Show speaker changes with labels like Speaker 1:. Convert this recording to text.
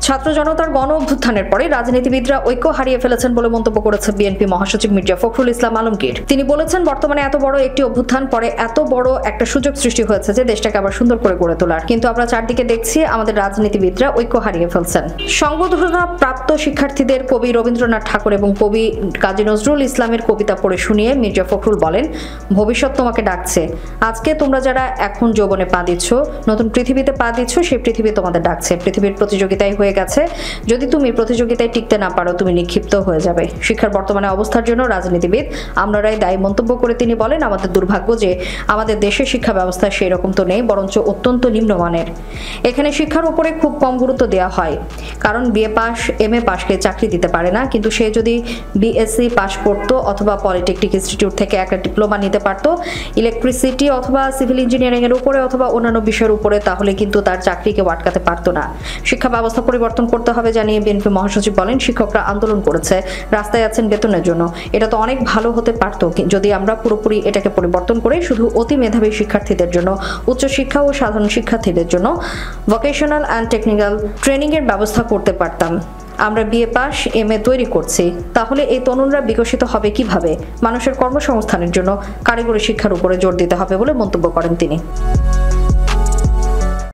Speaker 1: ছাত্র জনতার গণ অভ্যুত্থানের পরে রাজনীতিবিদরা ঐক্য হারিয়ে ফেলেছেন বলে মন্তব্য করেছে বিএনপি মহাসচিব মির্জা ফখরুল ইসলাম আলমগীর। তিনি বলেছেন, বর্তমানে এত বড় একটি অভ্যুত্থান পরে এত বড় একটা সুযোগ সৃষ্টি হয়েছে যে দেশটাকে আবার সুন্দর করে গড়ে তোলার, কিন্তু আমরা চারদিকে দেখছি আমাদের রাজনীতিবিদরা ঐক্য হারিয়ে ফেলছেন। সংবর্ধনা প্রাপ্ত শিক্ষার্থীদের কবি রবীন্দ্রনাথ ঠাকুর এবং কবি কাজী নজরুল ইসলামের কবিতা পড়ে শুনিয়ে মির্জা ফখরুল বলেন, ভবিষ্যৎ তোমাকে ডাকছে। আজকে তোমরা যারা এখন যৌবনে পা দিচ্ছ, নতুন পৃথিবীতে পা দিচ্ছ, সেই পৃথিবী তোমাদের ডাকছে। পৃথিবীর প্রতিযোগিতায় হয়ে গেছে, যদি তুমি প্রতিযোগিতায় টিকতে না পারো তুমি নিক্ষিপ্ত হয়ে যাবে। শিক্ষার বর্তমানে অবস্থার জন্য রাজনীতিবিদ আমরাই দায়ী মন্তব্য করে তিনি বলেন, আমাদের দুর্ভাগ্য যে আমাদের দেশের শিক্ষা ব্যবস্থা সেই রকম তো নেই, বরঞ্চ অত্যন্ত নিম্নমানের। এখানে শিক্ষার উপরে খুব কম গুরুত্ব দেওয়া হয়, কারণ বিএ পাস এমএ পাসকে চাকরি দিতে পারে না, কিন্তু সে যদি বিএসসি পাস করতো অথবা পলিটেকনিক ইনস্টিটিউট থেকে একটা ডিপ্লোমা নিতে পারতো ইলেকট্রিসিটি অথবা সিভিল ইঞ্জিনিয়ারিং এর উপরে অথবা অন্যান্য বিষয়ের উপরে, তাহলে কিন্তু তার চাকরিকে আটকাতে পারতো না। শিক্ষা ব্যবস্থা পরিবর্তন করতে হবে জানিয়ে বিএনপি মহাসচিব বলেন, শিক্ষকরা আন্দোলন করেছে, রাস্তায় আছেন বেতনের জন্য। এটা তো অনেক ভালো হতে পারতো যদি আমরা পুরোপুরি এটাকে পরিবর্তন করে শুধু অতি মেধাবী শিক্ষার্থীদের জন্য, উচ্চশিক্ষা ও সাধারণ শিক্ষার্থীদের জন্য ভোকেশনাল অ্যান্ড টেকনিক্যাল ট্রেনিং এর ব্যবস্থা করতে পারতাম। আমরা বিএ পাস এমএ তৈরি করছি, তাহলে এই তরুণরা বিকশিত হবে কিভাবে? মানুষের কর্মসংস্থানের জন্য কারিগরি শিক্ষার উপরে জোর দিতে হবে বলে মন্তব্য করেন তিনি।